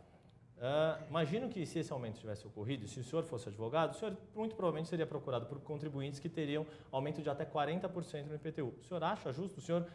Imagino que se esse aumento tivesse ocorrido, se o senhor fosse advogado, o senhor muito provavelmente seria procurado por contribuintes que teriam aumento de até 40% no IPTU. O senhor acha justo? O senhor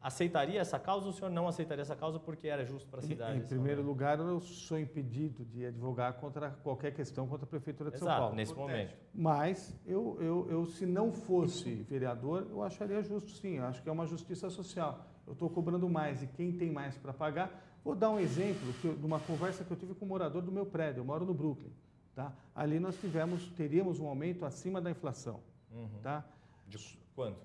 aceitaria essa causa ou o senhor não aceitaria essa causa porque era justo para a cidade? Em primeiro lugar, eu sou impedido de advogar contra qualquer questão contra a Prefeitura de São Exato, Paulo. nesse momento. Mas eu, se não fosse vereador, eu acharia justo sim. Eu acho que é uma justiça social. Eu estou cobrando mais e quem tem mais para pagar. Vou dar um exemplo de uma conversa que eu tive com um morador do meu prédio. Eu moro no Brooklyn. Tá? Ali nós teríamos um aumento acima da inflação. Tá? De quanto?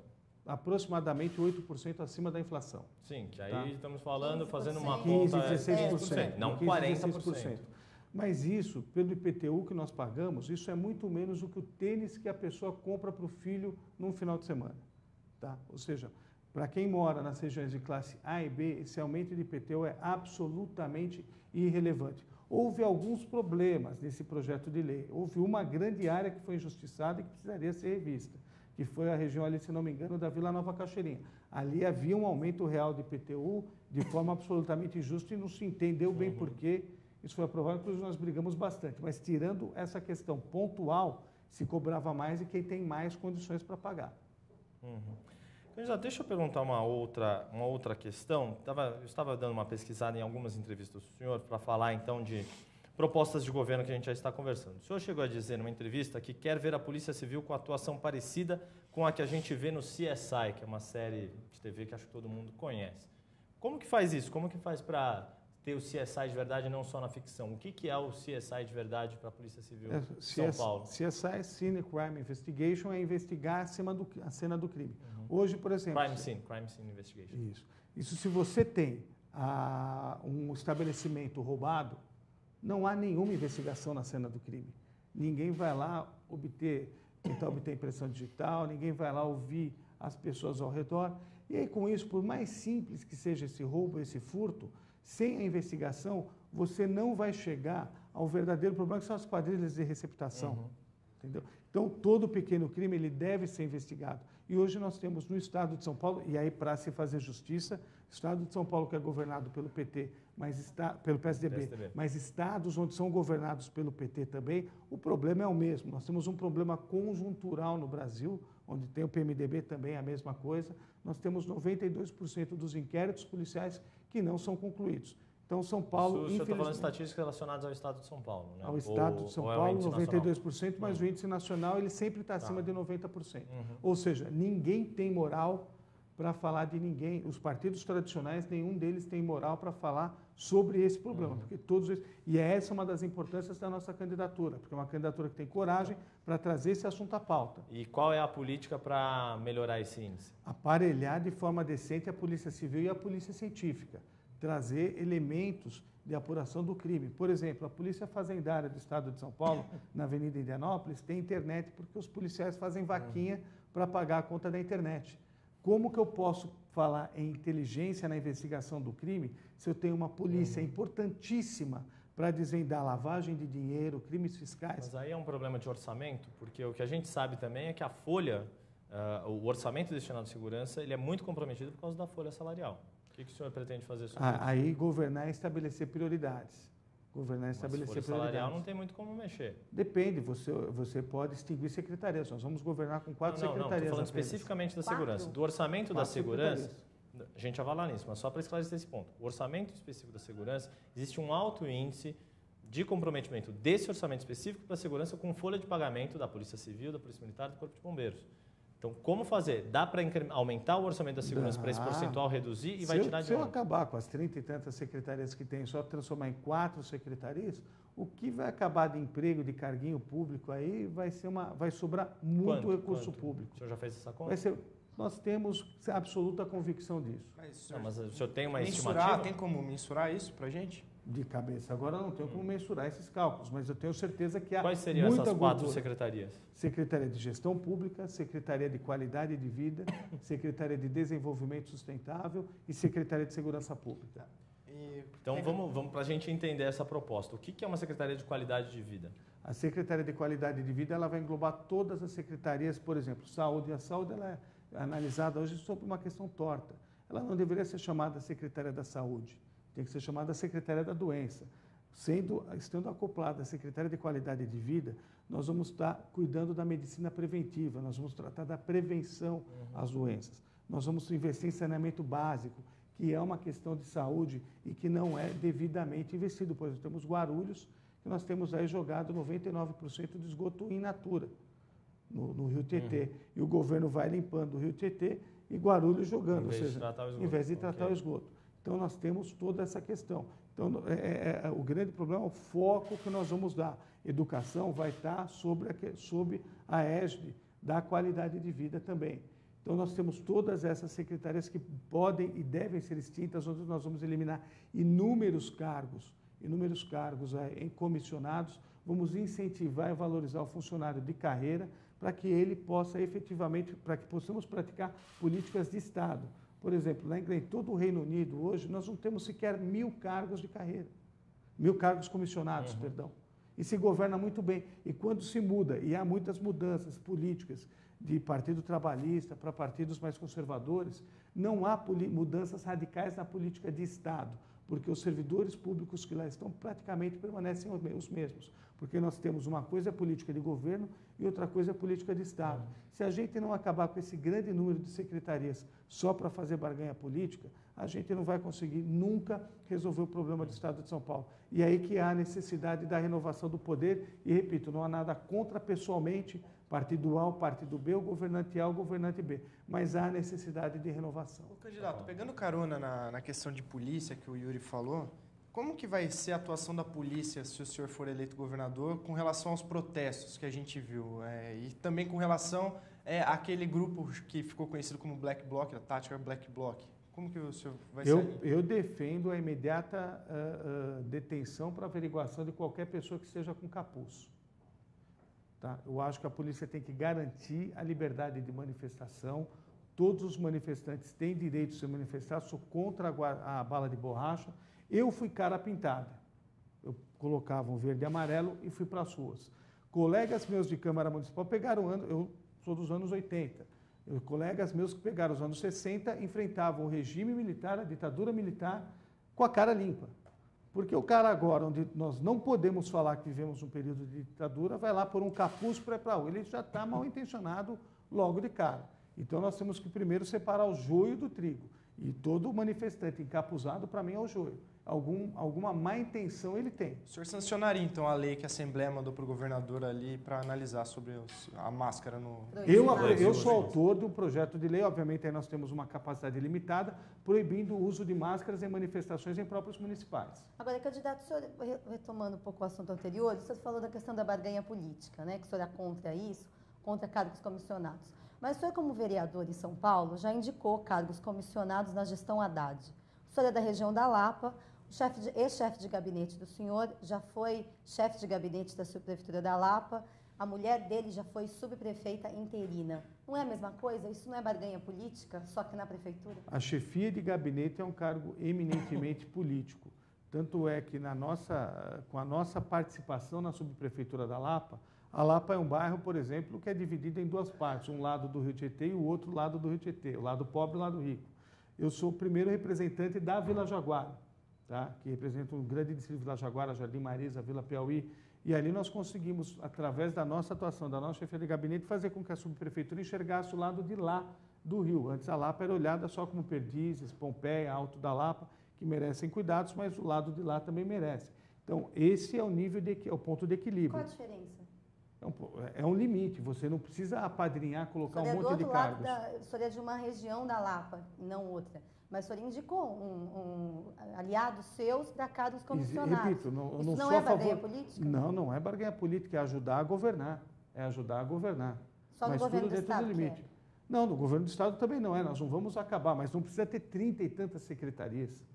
Aproximadamente 8% acima da inflação. Sim, que aí Tá? estamos falando, fazendo uma 15, conta... 16%. Não 15, 40%. 16%. Mas isso, pelo IPTU que nós pagamos, isso é muito menos do que o tênis que a pessoa compra para o filho num final de semana. Tá? Ou seja, para quem mora nas regiões de classe A e B, esse aumento de IPTU é absolutamente irrelevante. Houve alguns problemas nesse projeto de lei. Houve uma grande área que foi injustiçada e que precisaria ser revista, que foi a região ali, se não me engano, da Vila Nova Cachoeirinha. Ali havia um aumento real de IPTU de forma absolutamente injusta e não se entendeu bem por que isso foi aprovado, inclusive nós brigamos bastante. Mas tirando essa questão pontual, se cobrava mais e quem tem mais condições para pagar. Deixa eu perguntar uma outra questão. Eu estava dando uma pesquisada em algumas entrevistas do senhor para falar então de propostas de governo que a gente já está conversando. O senhor chegou a dizer numa entrevista que quer ver a Polícia Civil com atuação parecida com a que a gente vê no CSI, que é uma série de TV que acho que todo mundo conhece. Como que faz isso? Como que faz para ter o CSI de verdade, não só na ficção? O que é o CSI de verdade para a Polícia Civil de São Paulo? CSI, Scene Crime Investigation, é investigar a cena do crime. Hoje, por exemplo... Crime Scene Investigation. Isso se você tem um estabelecimento roubado, não há nenhuma investigação na cena do crime. Ninguém vai lá tentar obter impressão digital, ninguém vai lá ouvir as pessoas ao redor. E aí, com isso, por mais simples que seja esse roubo, esse furto, sem a investigação, você não vai chegar ao verdadeiro problema, que são as quadrilhas de receptação. Entendeu? Então, todo pequeno crime ele deve ser investigado. E hoje nós temos no Estado de São Paulo, e aí para se fazer justiça, o Estado de São Paulo que é governado pelo PT, pelo PSDB, mas estados onde são governados pelo PT também, o problema é o mesmo. Nós temos um problema conjuntural no Brasil, onde tem o PMDB também a mesma coisa. Nós temos 92% dos inquéritos policiais que não são concluídos. Então, São Paulo, infelizmente... Você está falando de estatísticas relacionadas ao Estado de São Paulo, né? Ao Estado de São Paulo, 92%, mas o índice nacional ele sempre está acima de 90%. Ou seja, ninguém tem moral para falar de ninguém. Os partidos tradicionais, nenhum deles tem moral para falar sobre esse problema, porque todos eles... E essa é uma das importâncias da nossa candidatura, porque é uma candidatura que tem coragem para trazer esse assunto à pauta. E qual é a política para melhorar esse índice? Aparelhar de forma decente a Polícia Civil e a Polícia Científica. Trazer elementos de apuração do crime. Por exemplo, a Polícia Fazendária do Estado de São Paulo, na Avenida Indianópolis, tem internet porque os policiais fazem vaquinha para pagar a conta da internet. Como que eu posso falar em inteligência na investigação do crime se eu tenho uma polícia importantíssima para desvendar lavagem de dinheiro, crimes fiscais? Mas aí é um problema de orçamento, porque o que a gente sabe também é que a folha, o orçamento destinado à segurança, ele é muito comprometido por causa da folha salarial. O que o senhor pretende fazer sobre isso? Aí governar e estabelecer prioridades. Governar e estabelecer folha prioridades. Salarial não tem muito como mexer. Depende, você pode extinguir secretarias. Nós vamos governar com 4 secretarias. Não, estou falando especificamente da segurança. Do orçamento da segurança, a gente vai falar nisso, mas só para esclarecer esse ponto. O orçamento específico da segurança, existe um alto índice de comprometimento desse orçamento específico para a segurança com folha de pagamento da Polícia Civil, da Polícia Militar e do Corpo de Bombeiros. Então, como fazer? Dá para aumentar o orçamento da segurança para esse percentual reduzir e vai tirar de onde? Se eu acabar com as 30 e tantas secretarias que tem, só transformar em 4 secretarias, o que vai acabar de emprego, de carguinho público aí, vai sobrar muito recurso público. O senhor já fez essa conta? Nós temos absoluta convicção disso. Mas o senhor tem uma estimativa? Tem como mensurar isso para a gente? De cabeça. Agora eu não tenho como mensurar esses cálculos, mas eu tenho certeza que há Quais seriam muita essas 4 gordura. secretarias? Secretaria de Gestão Pública, Secretaria de Qualidade de Vida, Secretaria de Desenvolvimento Sustentável e Secretaria de Segurança Pública. Então vamos para a gente entender essa proposta. O que é uma Secretaria de Qualidade de Vida? A Secretaria de Qualidade de Vida ela vai englobar todas as secretarias, por exemplo, saúde. A saúde ela é analisada hoje sob uma questão torta. Ela não deveria ser chamada Secretaria da Saúde, tem que ser chamada Secretaria da Doença. Estando acoplada à Secretaria de Qualidade de Vida, nós vamos estar cuidando da medicina preventiva, nós vamos tratar da prevenção às doenças. Nós vamos investir em saneamento básico, que é uma questão de saúde e que não é devidamente investido. Por exemplo, temos Guarulhos, que nós temos aí jogado 99% de esgoto in natura no Rio Tietê. E o governo vai limpando o Rio Tietê e Guarulhos jogando, ou seja, em vez de tratar o esgoto. Então, nós temos toda essa questão. Então, o grande problema é o foco que nós vamos dar. Educação vai estar sob a égide da qualidade de vida também. Então, nós temos todas essas secretarias que podem e devem ser extintas, onde nós vamos eliminar inúmeros cargos em comissionados, vamos incentivar e valorizar o funcionário de carreira para que ele possa efetivamente, para que possamos praticar políticas de Estado. Por exemplo, lá em todo o Reino Unido, hoje, nós não temos sequer 1.000 cargos de carreira, 1.000 cargos comissionados, perdão. E se governa muito bem. E quando se muda, e há muitas mudanças políticas, de partido trabalhista para partidos mais conservadores, não há mudanças radicais na política de Estado, porque os servidores públicos que lá estão praticamente permanecem os mesmos, porque nós temos uma coisa é política de governo e outra coisa é política de Estado. Se a gente não acabar com esse grande número de secretarias só para fazer barganha política, a gente não vai conseguir nunca resolver o problema do Estado de São Paulo. E aí que há a necessidade da renovação do poder, e repito, não há nada contra pessoalmente partido A, o partido B, o governante A, o governante B. Mas há necessidade de renovação. Ô, candidato, pegando carona na questão de polícia que o Yuri falou, como que vai ser a atuação da polícia se o senhor for eleito governador com relação aos protestos que a gente viu? E também com relação àquele grupo que ficou conhecido como Black Bloc, a tática Black Bloc. Como que o senhor vai sair? Eu defendo a imediata detenção para averiguação de qualquer pessoa que esteja com capuz. Tá? Eu acho que a polícia tem que garantir a liberdade de manifestação. Todos os manifestantes têm direito de se manifestar. Sou contra a bala de borracha. Eu fui cara pintada. Eu colocava um verde e amarelo e fui para as ruas. Colegas meus de Câmara Municipal pegaram eu sou dos anos 80. Colegas meus que pegaram os anos 60 enfrentavam o regime militar, a ditadura militar, com a cara limpa. Porque o cara agora, onde nós não podemos falar que vivemos um período de ditadura, vai lá por um capuz para ir para a rua. Ele já está mal intencionado logo de cara. Então, nós temos que primeiro separar o joio do trigo. E todo manifestante encapuzado, para mim, é o joio. Alguma má intenção ele tem. O senhor sancionaria, então, a lei que a Assembleia mandou para o governador ali para analisar sobre a máscara no... Eu sou autor de um projeto de lei, obviamente aí nós temos uma capacidade limitada, proibindo o uso de máscaras em manifestações em próprios municipais. Agora, candidato, o senhor, retomando um pouco o assunto anterior, o senhor falou da questão da barganha política, né? Que o senhor é contra isso, contra cargos comissionados. Mas o senhor, como vereador em São Paulo, já indicou cargos comissionados na gestão Haddad. O senhor é da região da Lapa, ex-chefe de gabinete do senhor já foi chefe de gabinete da subprefeitura da Lapa, a mulher dele já foi subprefeita interina. Não é a mesma coisa? Isso não é barganha política, só que na prefeitura? A chefia de gabinete é um cargo eminentemente político. Tanto é que com a nossa participação na subprefeitura da Lapa, a Lapa é um bairro, por exemplo, que é dividido em duas partes, um lado do Rio Tietê e o outro lado do Rio Tietê, o lado pobre e o lado rico. Eu sou o primeiro representante da Vila Jaguara, tá? Que representa um grande distrito de Vila Jaguara, Jardim Marisa, Vila Piauí, e ali nós conseguimos, através da nossa atuação, da nossa chefia de gabinete, fazer com que a subprefeitura enxergasse o lado de lá do rio. Antes a Lapa era olhada só como Perdizes, Pompeia, Alto da Lapa, que merecem cuidados, mas o lado de lá também merece. Então, esse é o nível é o ponto de equilíbrio. Qual a diferença? É um limite, você não precisa apadrinhar, colocar um monte de cargos. O senhor é de uma região da Lapa, e não outra. Mas o senhor indicou aliados seus para cargos comissionados. Repito, isso não é barganha política? Não é barganha política, é ajudar a governar. Só no governo do Estado que é? Não, no governo do Estado também não é. Nós não vamos acabar, mas não precisa ter 30 e tantas secretarias.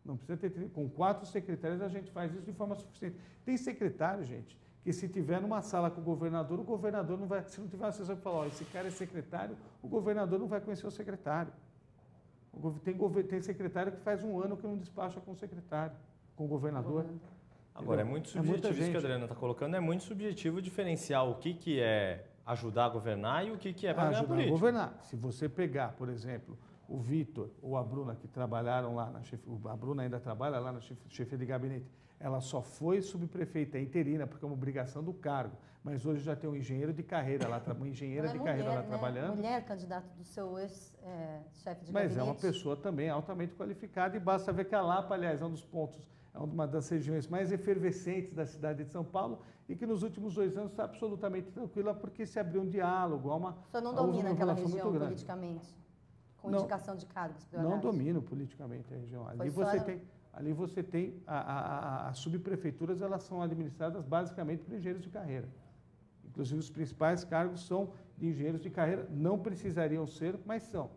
Não precisa ter. Com 4 secretários a gente faz isso de forma suficiente. Tem secretário, gente, que se tiver numa sala com o governador não vai, se não tiver uma assessor que fala, ó, esse cara é secretário, o governador não vai conhecer o secretário. Tem secretário que faz 1 ano que não despacha com o secretário, com o governador. Agora, é muito subjetivo isso que a Adriana está colocando, é muito subjetivo diferenciar o que é ajudar a governar e o que é para ganhar política. Ajudar a governar. Se você pegar, por exemplo, o Vitor ou a Bruna, que trabalharam lá na chefia, a Bruna ainda trabalha lá na chefia de gabinete, ela só foi subprefeita interina porque é uma obrigação do cargo, mas hoje já tem um engenheiro de carreira lá, uma engenheira de carreira lá trabalhando. Mulher, candidato do seu ex-chefe de gabinete. Mas é uma pessoa também altamente qualificada e basta ver que a Lapa, aliás, é um dos pontos, é uma das regiões mais efervescentes da cidade de São Paulo e que nos últimos 2 anos está absolutamente tranquila porque se abriu um diálogo, O senhor não domina aquela região politicamente? Com indicação de cargos prioritários? Não domino politicamente a região. Ali você tem as subprefeituras, elas são administradas basicamente por engenheiros de carreira. Inclusive, os principais cargos são de engenheiros de carreira. Não precisariam ser, mas são.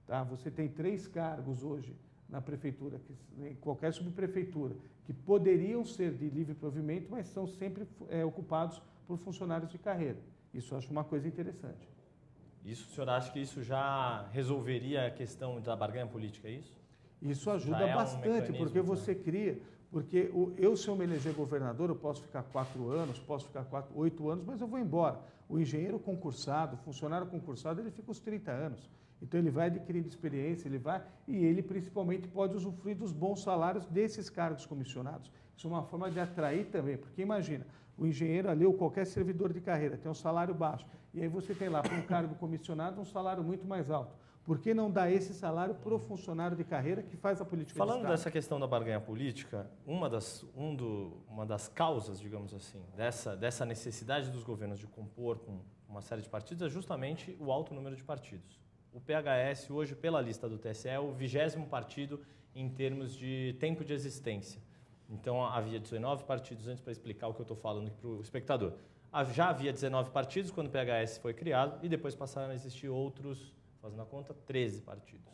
Tá? Você tem 3 cargos hoje na prefeitura, em qualquer subprefeitura, que poderiam ser de livre provimento, mas são sempre ocupados por funcionários de carreira. Isso eu acho uma coisa interessante. Isso, o senhor acha que isso já resolveria a questão da barganha política, é isso? Isso ajuda bastante, porque você cria... Porque se eu me eleger governador, eu posso ficar 4 anos, posso ficar 8 anos, mas eu vou embora. O engenheiro concursado, o funcionário concursado, ele fica os 30 anos. Então, ele vai adquirindo experiência, e ele principalmente pode usufruir dos bons salários desses cargos comissionados. Isso é uma forma de atrair também, porque imagina, o engenheiro ali ou qualquer servidor de carreira tem um salário baixo, e aí você tem lá para um cargo comissionado um salário muito mais alto. Por que não dar esse salário para o funcionário de carreira que faz a política de Estado? Falando dessa questão da barganha política, uma das causas, digamos assim, dessa necessidade dos governos de compor com uma série de partidos é justamente o alto número de partidos. O PHS, hoje, pela lista do TSE, é o 20º partido em termos de tempo de existência. Então, havia 19 partidos, antes para explicar o que eu estou falando aqui para o espectador. Já havia 19 partidos quando o PHS foi criado e depois passaram a existir outros, fazendo a conta, 13 partidos.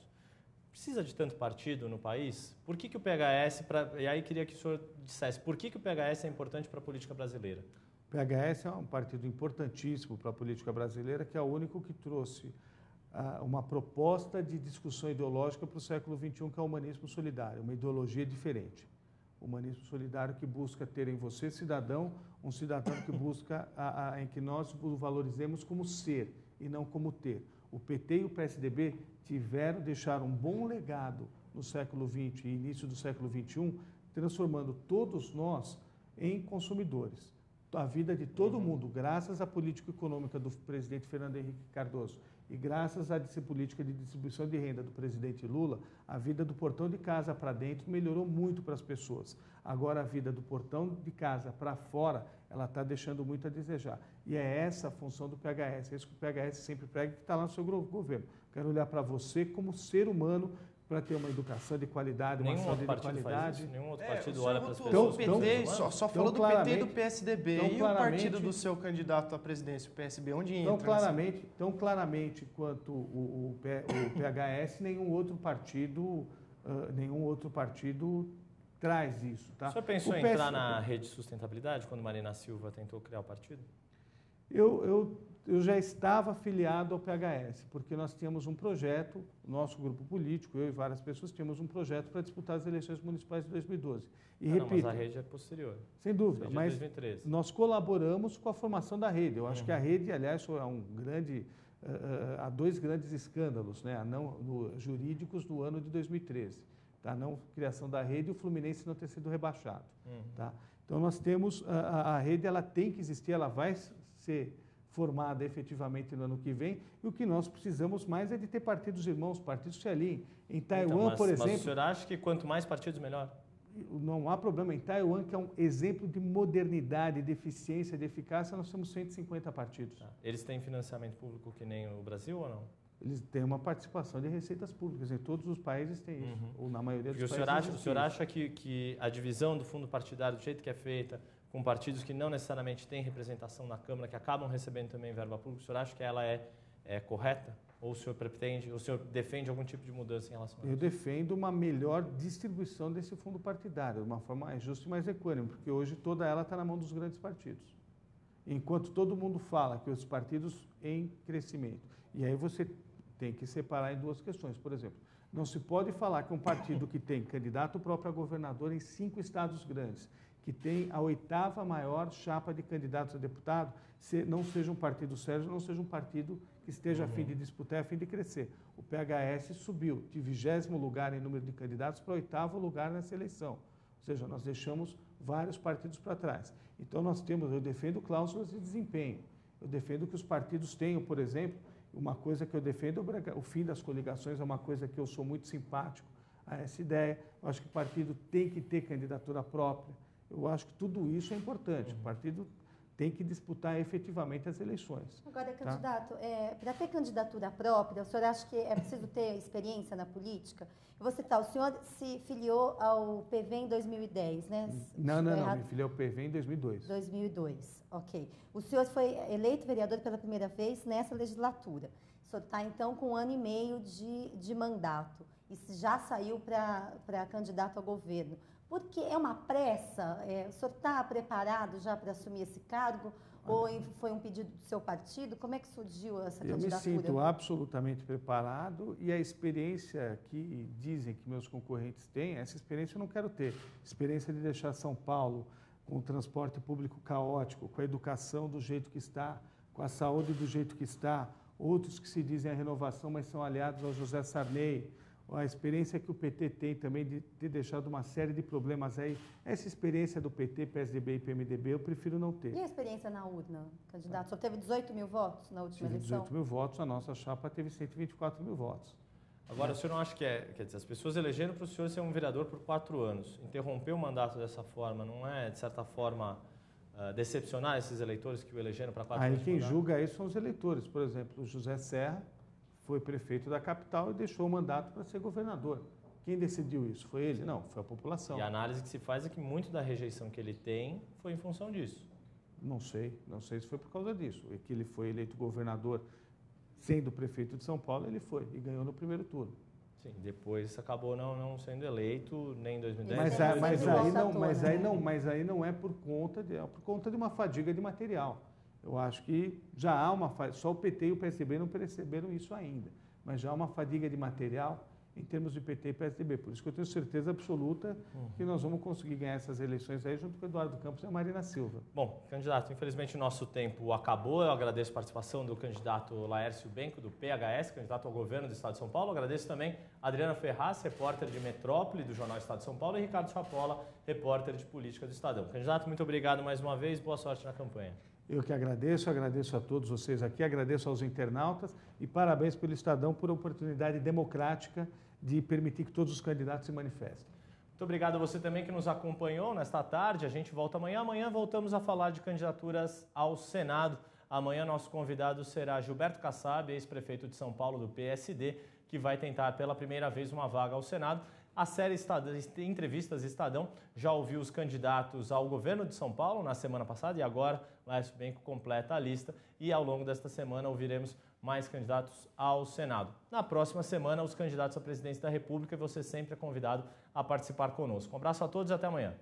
Precisa de tanto partido no país? Por que o PHS, e aí queria que o senhor dissesse, por que o PHS é importante para a política brasileira? O PHS é um partido importantíssimo para a política brasileira, que é o único que trouxe uma proposta de discussão ideológica para o século XXI, que é o humanismo solidário, uma ideologia diferente. O humanismo solidário que busca ter em você, cidadão, um cidadão que busca em que nós o valorizemos como ser e não como ter. O PT e o PSDB deixaram um bom legado no século XX e início do século XXI, transformando todos nós em consumidores. A vida de todo mundo, graças à política econômica do presidente Fernando Henrique Cardoso e graças à política de distribuição de renda do presidente Lula, a vida do portão de casa para dentro melhorou muito para as pessoas. Agora, a vida do portão de casa para fora, ela está deixando muito a desejar. E é essa a função do PHS, é isso que o PHS sempre prega, que está lá no seu governo. Quero olhar para você como ser humano, para ter uma educação de qualidade, uma saúde de qualidade. Nenhum outro partido olha para as pessoas. O PT só falou do PT e do PSDB. E o partido do seu candidato à presidência, o PSB, onde entra? Tão claramente quanto o PHS, nenhum outro partido traz isso. Tá? O senhor pensou em entrar na Rede de Sustentabilidade quando Marina Silva tentou criar o partido? Eu já estava afiliado ao PHS, porque nós tínhamos um projeto, o nosso grupo político, eu e várias pessoas, tínhamos um projeto para disputar as eleições municipais de 2012. E repito, mas a rede é posterior. Sem dúvida, mas 2013. Nós colaboramos com a formação da rede. Eu acho que a rede, aliás, há 2 grandes escândalos, né, jurídicos no ano de 2013. Tá? A não criação da rede e o Fluminense não ter sido rebaixado. Tá? Então, nós temos, a rede ela tem que existir, ela vai ser formada efetivamente no ano que vem, e o que nós precisamos mais é de ter partidos irmãos, partidos se alinhem. Em Taiwan, por exemplo... Mas o senhor acha que quanto mais partidos, melhor? Não há problema. Em Taiwan, que é um exemplo de modernidade, de eficiência, de eficácia, nós temos 150 partidos. Eles têm financiamento público que nem o Brasil ou não? Eles têm uma participação de receitas públicas. Em todos os países tem isso, ou na maioria dos países. O senhor acha que a divisão do fundo partidário, do jeito que é feita, com partidos que não necessariamente têm representação na Câmara, que acabam recebendo também verba pública, o senhor acha que ela é correta? Ou o senhor pretende, o senhor defende algum tipo de mudança em relação a isso? Eu defendo uma melhor distribuição desse fundo partidário, de uma forma mais justa e mais equânime, porque hoje toda ela está na mão dos grandes partidos. Enquanto todo mundo fala que os partidos em crescimento, e aí você tem que separar em duas questões. Por exemplo, não se pode falar que um partido que tem candidato próprio a governador em 5 estados grandes, que tem a 8ª maior chapa de candidatos a deputado, não seja um partido sério, não seja um partido que esteja a fim de disputar, a fim de crescer. O PHS subiu de 20º lugar em número de candidatos para 8º lugar nessa eleição. Ou seja, nós deixamos vários partidos para trás. Então, eu defendo cláusulas de desempenho. Eu defendo que os partidos tenham, por exemplo, uma coisa que eu defendo, o fim das coligações é uma coisa que eu sou muito simpático a essa ideia. Eu acho que o partido tem que ter candidatura própria. Eu acho que tudo isso é importante. O partido tem que disputar efetivamente as eleições. Agora, candidato, para ter candidatura própria, o senhor acha que é preciso ter experiência na política? Eu vou citar, o senhor se filiou ao PV em 2010, né? Não, me filiei ao PV em 2002. 2002, ok. O senhor foi eleito vereador pela primeira vez nessa legislatura. O senhor está, então, com 1 ano e meio de mandato e já saiu para candidato ao governo. Porque é uma pressa? O senhor está preparado já para assumir esse cargo? Ou foi um pedido do seu partido? Como é que surgiu essa candidatura? Eu me sinto absolutamente preparado e a experiência que dizem que meus concorrentes têm, essa experiência eu não quero ter. Experiência de deixar São Paulo com o transporte público caótico, com a educação do jeito que está, com a saúde do jeito que está, outros que se dizem a renovação, mas são aliados ao José Sarney, a experiência que o PT tem também de ter deixado uma série de problemas aí. Essa experiência do PT, PSDB e PMDB eu prefiro não ter. E a experiência na urna, candidato? O senhor teve 18 mil votos na última eleição? 18 mil votos, a nossa chapa teve 124 mil votos. Agora, o senhor não acha que quer dizer, as pessoas elegeram para o senhor ser um vereador por 4 anos. Interromper o mandato dessa forma não é, de certa forma, decepcionar esses eleitores que o elegeram para 4 anos? Aí quem julga isso são os eleitores. Por exemplo, o José Serra foi prefeito da capital e deixou o mandato para ser governador. Quem decidiu isso? Foi ele? Não, foi a população. E a análise que se faz é que muito da rejeição que ele tem foi em função disso. Não sei se foi por causa disso. É que ele foi eleito governador sendo prefeito de São Paulo, ele foi e ganhou no primeiro turno. Sim, depois acabou não sendo eleito nem em 2010. Mas aí não é por conta de uma fadiga de material. Eu acho que já há só o PT e o PSDB não perceberam isso ainda, mas já há uma fadiga de material em termos de PT e PSDB. Por isso que eu tenho certeza absoluta que nós vamos conseguir ganhar essas eleições aí junto com o Eduardo Campos e a Marina Silva. Bom, candidato, infelizmente o nosso tempo acabou. Eu agradeço a participação do candidato Laércio Benco, do PHS, candidato ao governo do Estado de São Paulo. Agradeço também a Adriana Ferraz, repórter de Metrópole do Jornal Estado de São Paulo, e Ricardo Chapola, repórter de política do Estadão. Candidato, muito obrigado mais uma vez. Boa sorte na campanha. Eu que agradeço a todos vocês aqui, agradeço aos internautas e parabéns pelo Estadão por a oportunidade democrática de permitir que todos os candidatos se manifestem. Muito obrigado a você também que nos acompanhou nesta tarde. A gente volta amanhã. Amanhã voltamos a falar de candidaturas ao Senado. Amanhã nosso convidado será Gilberto Kassab, ex-prefeito de São Paulo do PSD, que vai tentar pela primeira vez uma vaga ao Senado. A série Entrevistas Estadão já ouviu os candidatos ao governo de São Paulo na semana passada e agora Laércio Benco completa a lista e ao longo desta semana ouviremos mais candidatos ao Senado. Na próxima semana, os candidatos à presidência da República e você sempre é convidado a participar conosco. Um abraço a todos e até amanhã.